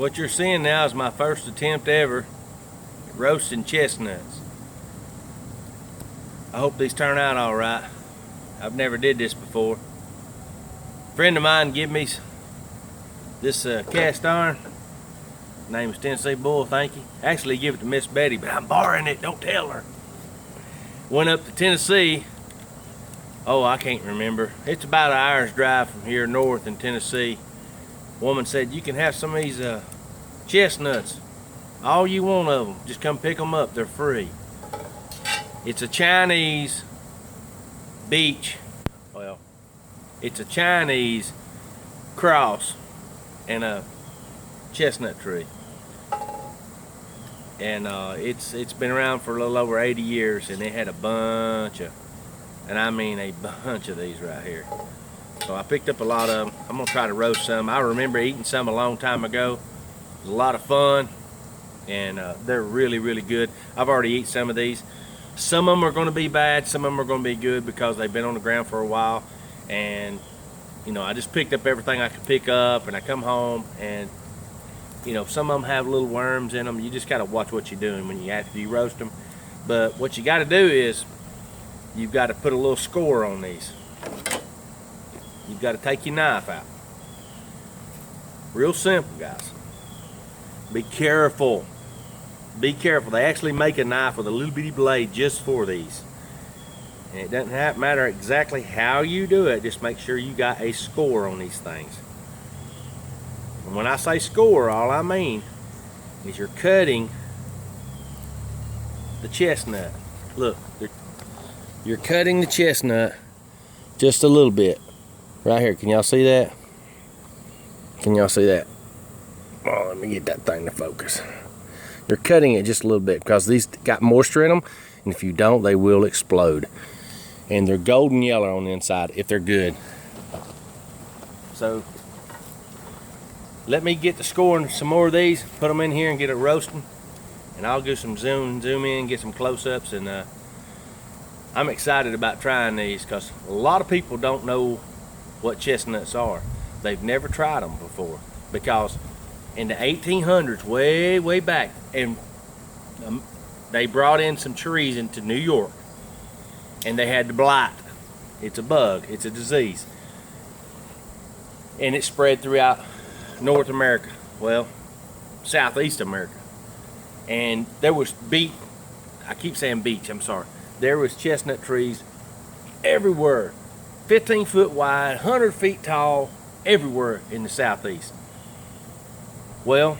What you're seeing now is my first attempt ever at roasting chestnuts. I hope these turn out all right. I've never did this before. A friend of mine gave me this cast iron. Name is Tennessee Bull, thank you. Actually give it to Miss Betty, but I'm borrowing it, don't tell her. Went up to Tennessee. Oh, I can't remember. It's about an hour's drive from here north in Tennessee. Woman said, you can have some of these chestnuts. All you want of them. Just come pick them up, they're free. It's a Chinese beech. Well, it's a Chinese cross and a chestnut tree. And it's been around for a little over 80 years, and they had a bunch of, and I mean a bunch of these right here. So I picked up a lot of them. I'm gonna try to roast some. I remember eating some a long time ago. It was a lot of fun, and they're really, really good. I've already eaten some of these. Some of them are gonna be bad, some of them are gonna be good because they've been on the ground for a while. And you know, I just picked up everything I could pick up, and I come home, and you know, some of them have little worms in them. You just gotta watch what you're doing when after you roast them. But what you gotta do is, you've got to put a little score on these. You've got to take your knife out. Real simple, guys. Be careful. Be careful. They actually make a knife with a little bitty blade just for these. And it doesn't matter exactly how you do it. Just make sure you got a score on these things. And when I say score, all I mean is you're cutting the chestnut. Look, you're cutting the chestnut just a little bit. Right here, can y'all see that? Can y'all see that? Oh, let me get that thing to focus. You're cutting it just a little bit because these got moisture in them, and if you don't, they will explode. And they're golden yellow on the inside if they're good. So, let me get to scoring some more of these, put them in here and get it roasting, and I'll do some zoom in, get some close-ups, and I'm excited about trying these because a lot of people don't know what chestnuts are. They've never tried them before because in the 1800s, way back, and they brought in some trees into New York, and they had the blight. It's a bug, it's a disease, and it spread throughout North America, well, Southeast America, and there was I keep saying beech, I'm sorry. There was chestnut trees everywhere, 15 foot wide, 100 feet tall, everywhere in the Southeast. Well,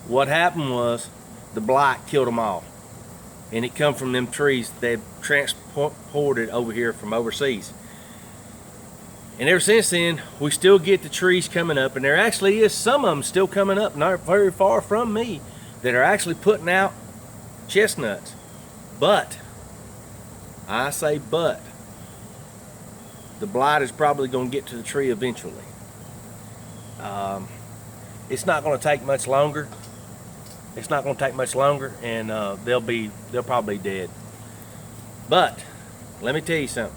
what happened was the blight killed them all. And it come from them trees they transported over here from overseas. And ever since then, we still get the trees coming up, and there actually is some of them still coming up, not very far from me, that are actually putting out chestnuts. But, I say but, the blight is probably going to get to the tree eventually. It's not going to take much longer. It's not going to take much longer, and they'll probably be dead. But let me tell you something.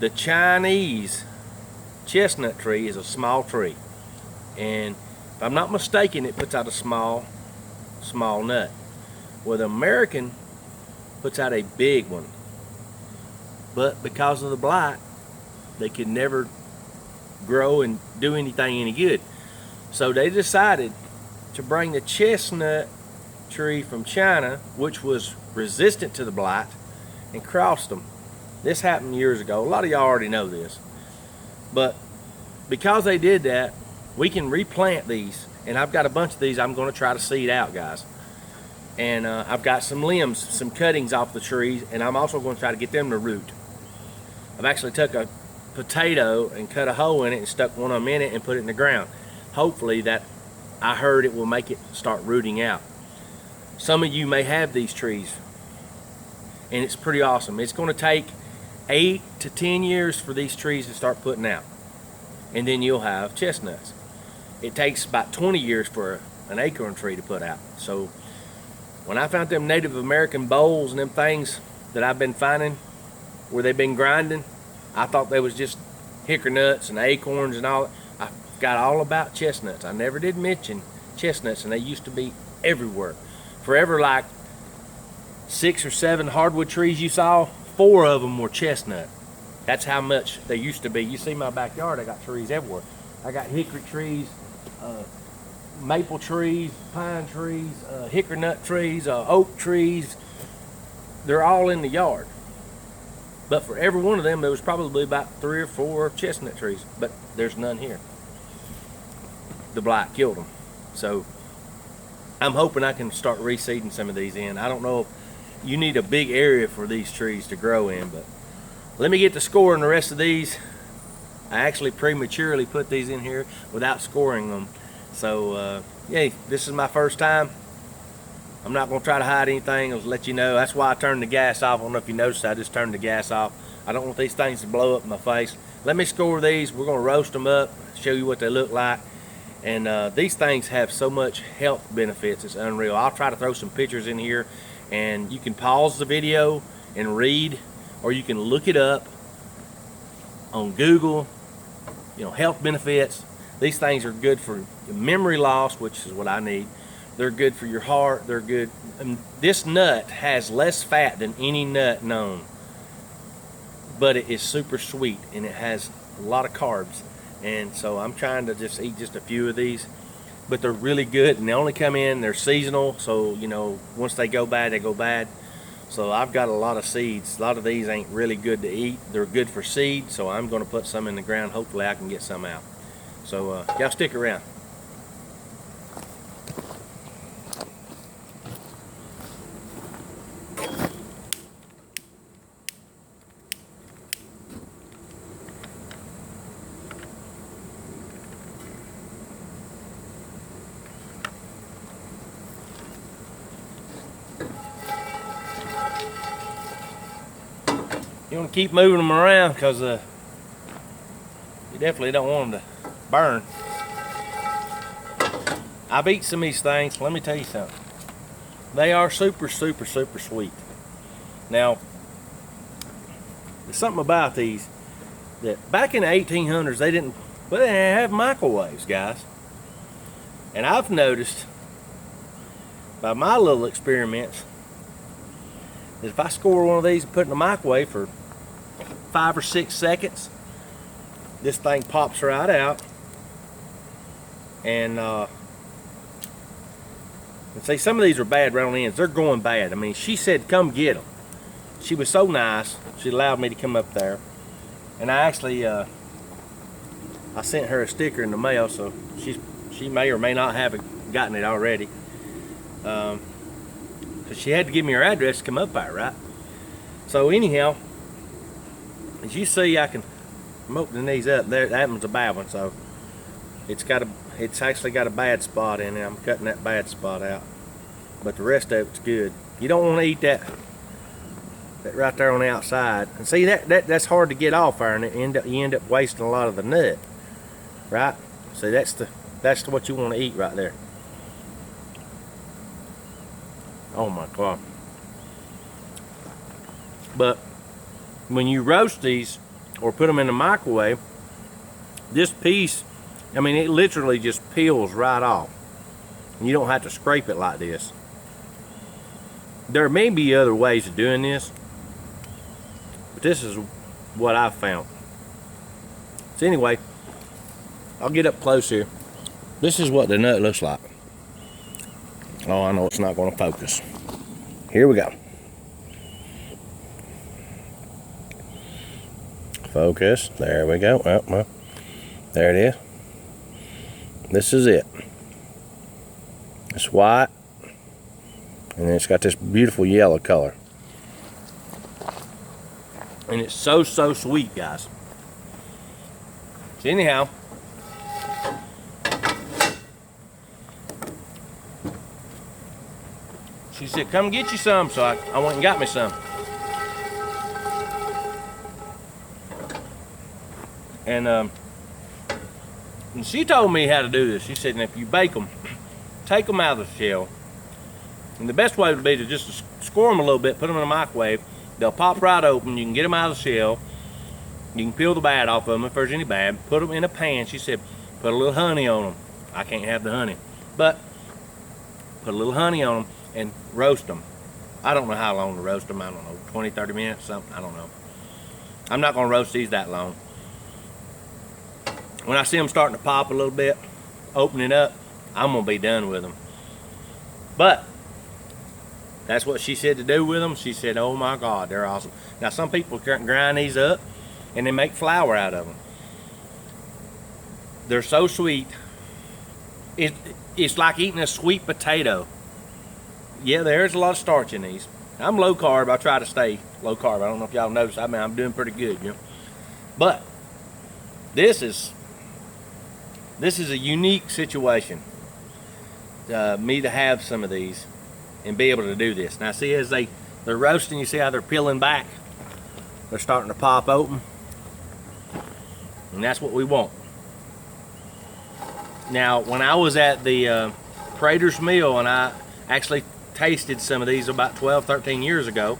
The Chinese chestnut tree is a small tree, and if I'm not mistaken, it puts out a small nut. Well, the American puts out a big one. But because of the blight, they could never grow and do anything any good. So they decided to bring the chestnut tree from China, which was resistant to the blight, and crossed them. This happened years ago. A lot of y'all already know this. But because they did that, we can replant these. And I've got a bunch of these I'm going to try to seed out, guys. And I've got some limbs, some cuttings off the trees, and I'm also going to try to get them to root. I've actually took a potato and cut a hole in it and stuck one of them in it and put it in the ground. Hopefully that, I heard it will make it start rooting out. Some of you may have these trees, and it's pretty awesome. It's going to take 8 to 10 years for these trees to start putting out, and then you'll have chestnuts. It takes about 20 years for an acorn tree to put out. So when I found them Native American bowls and them things that I've been finding where they've been grinding, I thought they was just hickory nuts and acorns and all. I forgot all about chestnuts. I never did mention chestnuts, and they used to be everywhere. Forever, like 6 or 7 hardwood trees you saw, 4 of them were chestnut. That's how much they used to be. You see my backyard, I got trees everywhere. I got hickory trees, maple trees, pine trees, hickory nut trees, oak trees. They're all in the yard. But for every one of them, there was probably about 3 or 4 chestnut trees, but there's none here. The blight killed them. So I'm hoping I can start reseeding some of these in. I don't know if you need a big area for these trees to grow in, but let me get to scoring the rest of these. I actually prematurely put these in here without scoring them. So yeah, this is my first time. I'm not gonna try to hide anything. I'll let you know. That's why I turned the gas off. I don't know if you noticed, I just turned the gas off. I don't want these things to blow up in my face. Let me score these. We're gonna roast them up, show you what they look like. And these things have so much health benefits, it's unreal. I'll try to throw some pictures in here, and you can pause the video and read, or you can look it up on Google, you know, health benefits. These things are good for memory loss, which is what I need. They're good for your heart. They're good. And this nut has less fat than any nut known, but it is super sweet, and it has a lot of carbs. And so I'm trying to just eat just a few of these, but they're really good, and they only come in, they're seasonal, so you know, once they go bad, they go bad. So I've got a lot of seeds. A lot of these ain't really good to eat. They're good for seed, so I'm going to put some in the ground. Hopefully I can get some out. So y'all stick around. You want to keep moving them around because you definitely don't want them to burn. I've eaten some of these things. Let me tell you something. They are super, super, super sweet. Now, there's something about these that back in the 1800s, they didn't have microwaves, guys. And I've noticed by my little experiments that if I score one of these and put it in the microwave for 5 or 6 seconds, this thing pops right out. And see, some of these are bad round ends. They're going bad. I mean, she said come get them. She was so nice, she allowed me to come up there. And I actually I sent her a sticker in the mail, so she may or may not have gotten it already. Because she had to give me her address to come up there, right? So anyhow, as you see, I'm opening these up. There, that one's a bad one, so it's actually got a bad spot in it. I'm cutting that bad spot out, but the rest of it's good. You don't want to eat that right there on the outside. And see, that's hard to get off there, and you end up wasting a lot of the nut, right? See, that's what you want to eat right there. Oh my God. But when you roast these or put them in the microwave, this piece, I mean, it literally just peels right off. And you don't have to scrape it like this. There may be other ways of doing this, but this is what I've found. So anyway, I'll get up close here. This is what the nut looks like. Oh, I know it's not going to focus. Here we go. Focus. There we go. Well, there it is. This is it. It's white, and it's got this beautiful yellow color. And it's so, so sweet, guys. So anyhow, she said, come get you some, so I went and got me some. And she told me how to do this. She said, if you bake them, take them out of the shell. And the best way would be to just score them a little bit, put them in the microwave. They'll pop right open. You can get them out of the shell. You can peel the bad off of them if there's any bad. Put them in a pan. She said, put a little honey on them. I can't have the honey, but put a little honey on them and roast them. I don't know how long to roast them. I don't know, 20, 30 minutes, something. I don't know. I'm not gonna roast these that long. When I see them starting to pop a little bit, opening up, I'm gonna be done with them. But that's what she said to do with them. She said, oh my God, they're awesome. Now some people grind these up and they make flour out of them. They're so sweet. It's like eating a sweet potato. Yeah, there's a lot of starch in these. I'm low carb. I try to stay low carb. I don't know if y'all noticed. I mean, I'm doing pretty good, you know. But this is a unique situation. Me to have some of these and be able to do this. Now see, as they're roasting, you see how they're peeling back? They're starting to pop open. And that's what we want. Now, when I was at the Prater's Mill and I actually tasted some of these about 12, 13 years ago,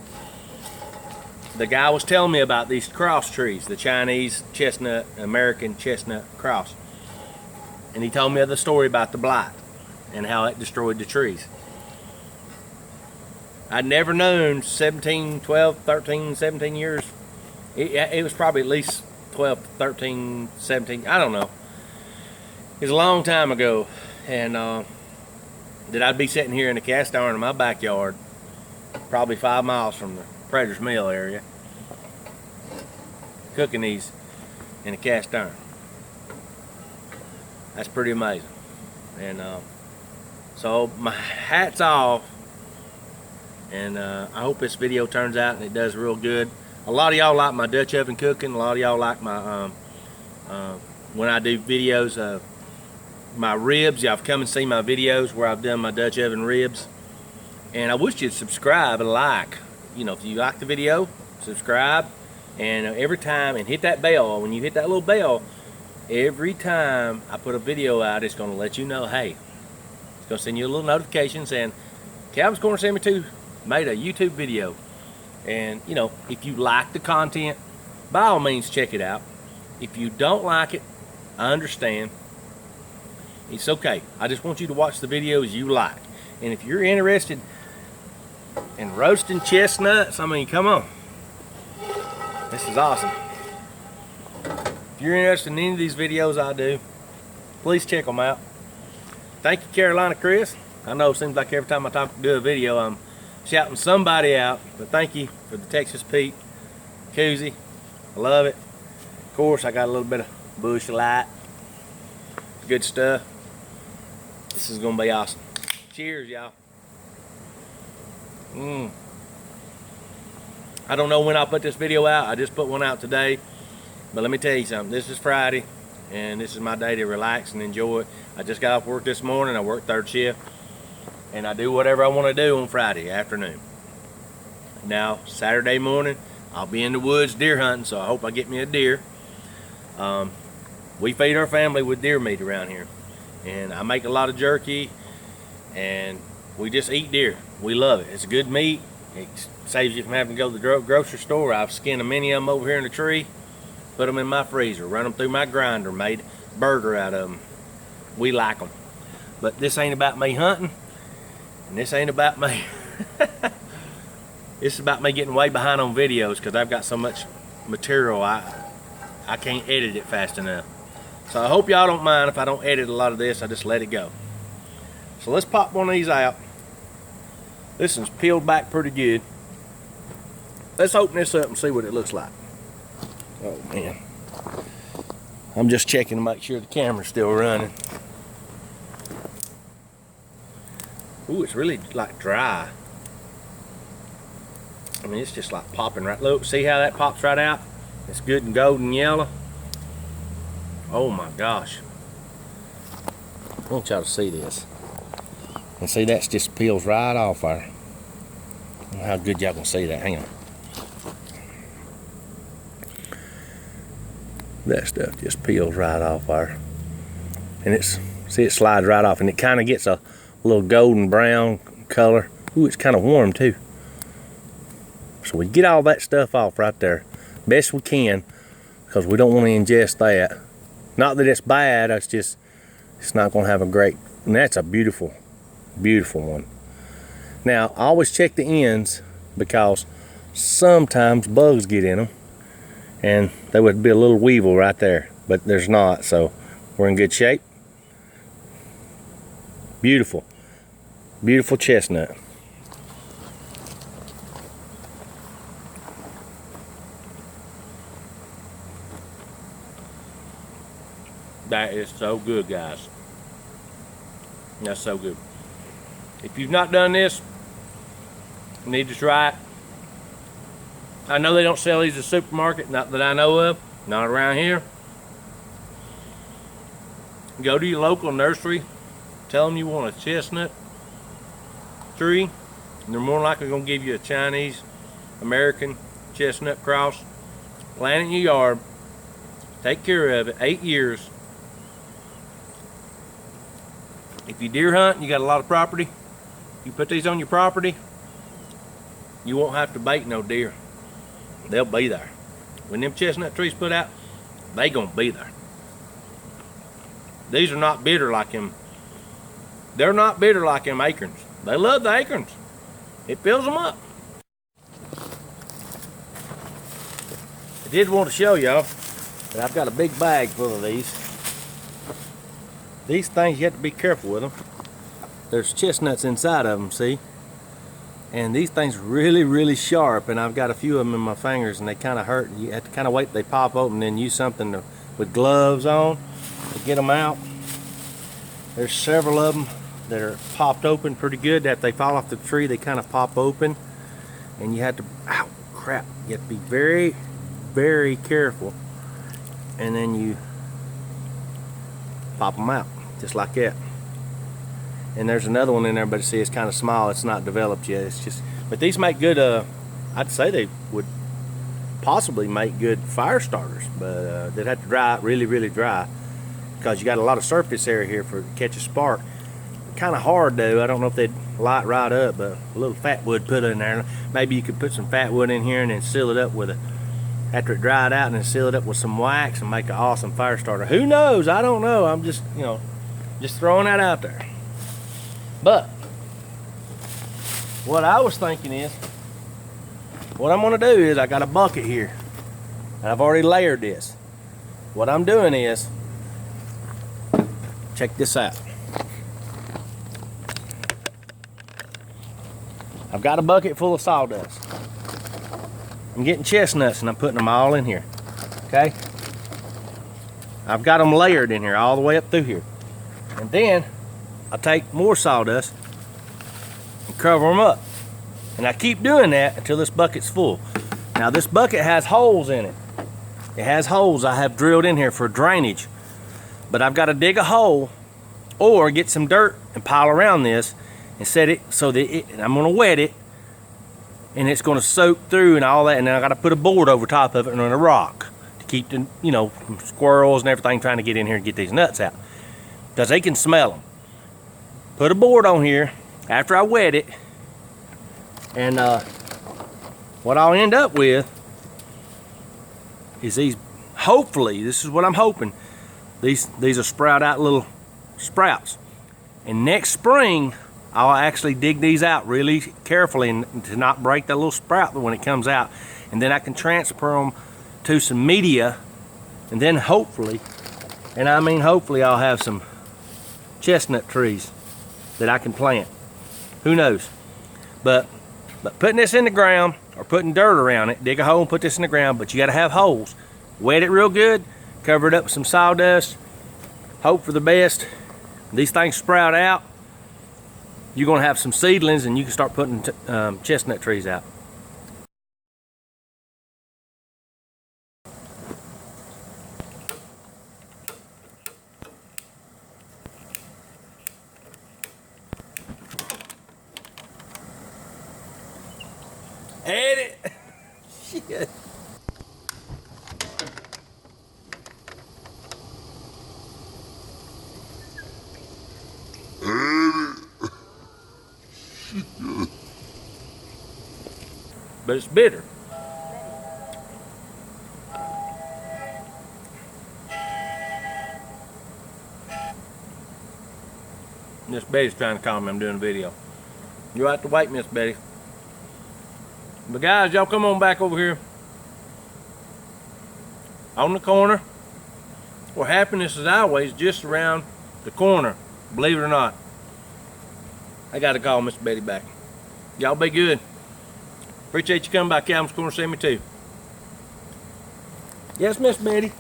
the guy was telling me about these cross trees, the Chinese chestnut, American chestnut cross. And he told me the story about the blight and how it destroyed the trees. I'd never known 12, 13, 17 years. It was probably at least 12, 13, 17, I don't know. It was a long time ago. And that I'd be sitting here in a cast iron in my backyard, probably 5 miles from the Prater's Mill area, cooking these in a cast iron. That's pretty amazing. And so my hat's off, and I hope this video turns out and it does real good. A lot of y'all like my Dutch oven cooking. A lot of y'all like my when I do videos of my ribs. Y'all have come and seen my videos where I've done my Dutch oven ribs. And I wish you'd subscribe and like. You know, if you like the video, subscribe. And every time, and hit that bell. When you hit that little bell, every time I put a video out, it's going to let you know, hey, it's going to send you a little notification saying, Calvin's Corner 72 made a YouTube video. And, you know, if you like the content, by all means, check it out. If you don't like it, I understand. It's okay. I just want you to watch the videos you like. And if you're interested in roasting chestnuts, I mean, come on. This is awesome. If you're interested in any of these videos I do, please check them out. Thank you, Carolina Chris. I know it seems like every time I do a video, I'm shouting somebody out, but thank you for the Texas Pete koozie. I love it. Of course, I got a little bit of Bush Light. Good stuff. This is gonna be awesome. Cheers, y'all. I don't know when I'll put this video out. I just put one out today. But let me tell you something. This is Friday, and this is my day to relax and enjoy it. I just got off work this morning. I work third shift, and I do whatever I want to do on Friday afternoon. Now, Saturday morning, I'll be in the woods deer hunting, so I hope I get me a deer. We feed our family with deer meat around here. And I make a lot of jerky, and we just eat deer. We love it. It's good meat. It saves you from having to go to the grocery store. I've skinned many of them over here in the tree, put them in my freezer, run them through my grinder, made a burger out of them. We like them. But this ain't about me hunting, and this ain't about me. This is about me getting way behind on videos because I've got so much material I can't edit it fast enough. So I hope y'all don't mind if I don't edit a lot of this. I just let it go. So let's pop one of these out. This one's peeled back pretty good. Let's open this up and see what it looks like. Oh man. I'm just checking to make sure the camera's still running. Ooh, it's really like dry. I mean, it's just like popping right. Look, see how that pops right out? It's good and golden yellow. Oh my gosh. I want y'all to see this. And see, that's just peels right off there. I don't know how good y'all can see that. Hang on. That stuff just peels right off there. And see, it slides right off, and it kind of gets a little golden brown color. Ooh, it's kind of warm too. So we get all that stuff off right there best we can, because we don't want to ingest that. Not that it's bad, it's just, it's not gonna have a great, and that's a beautiful, beautiful one. Now, I always check the ends because sometimes bugs get in them, and there would be a little weevil right there, but there's not, so we're in good shape. Beautiful, beautiful chestnut. That is so good, guys. That's so good. If you've not done this, you need to try it. I know they don't sell these at the supermarket, not that I know of, not around here. Go to your local nursery, tell them you want a chestnut tree, and they're more likely going to give you a Chinese American chestnut cross. Plant it in your yard, take care of it, 8 years. If you deer hunt and you got a lot of property, you put these on your property, you won't have to bait no deer. They'll be there. When them chestnut trees put out, they gonna be there. These are not bitter like them. They're not bitter like them acorns. They love the acorns. It fills them up. I did want to show y'all that I've got a big bag full of these. These things, you have to be careful with them. There's chestnuts inside of them, see? And these things are really, really sharp, and I've got a few of them in my fingers, and they kind of hurt. You have to kind of wait till they pop open, and then use something with gloves on to get them out. There's several of them that are popped open pretty good. That they fall off the tree, they kind of pop open, and you have to, ow, crap, you have to be very, very careful, and then you pop them out just like that. And there's another one in there, but see, it's kind of small, it's not developed yet. It's just, but these make good, I'd say they would possibly make good fire starters, but they'd have to dry out really, really dry, because you got a lot of surface area here for to catch a spark. Kind of hard though. I don't know if they'd light right up, but a little fat wood put in there. Maybe you could put some fat wood in here and then seal it up with a, after it dried out, and then seal it up with some wax and make an awesome fire starter. Who knows? I don't know. I'm just, you know, just throwing that out there. But what I was thinking is, what I'm gonna do is, I got a bucket here and I've already layered this. What I'm doing is, check this out. I've got a bucket full of sawdust. I'm getting chestnuts and I'm putting them all in here, okay? I've got them layered in here all the way up through here. And then I take more sawdust and cover them up. And I keep doing that until this bucket's full. Now this bucket has holes in it. It has holes I have drilled in here for drainage. But I've got to dig a hole or get some dirt and pile around this and set it so that I'm going to wet it, and it's going to soak through and all that, and then I got to put a board over top of it and run a rock to keep the, you know, squirrels and everything trying to get in here and get these nuts out, because they can smell them. Put a board on here after I wet it, and what I'll end up with is these, hopefully, this is what I'm hoping, these will sprout out little sprouts. And next spring, I'll actually dig these out really carefully and to not break that little sprout when it comes out. And then I can transfer them to some media, and then hopefully, and I mean hopefully, I'll have some chestnut trees that I can plant. Who knows? But putting this in the ground or putting dirt around it, dig a hole and put this in the ground, but you got to have holes. Wet it real good, cover it up with some sawdust, hope for the best. These things sprout out, you're going to have some seedlings, and you can start putting chestnut trees out. Edit. Shit. But it's bitter. Miss Betty's trying to call me. I'm doing a video. You'll have to wait, Miss Betty. But guys, y'all come on back over here. On the corner, where happiness is always just around the corner. Believe it or not. I got to call Miss Betty back. Y'all be good. Appreciate you coming by Calvin's Corner to see me too. Yes, Miss Betty.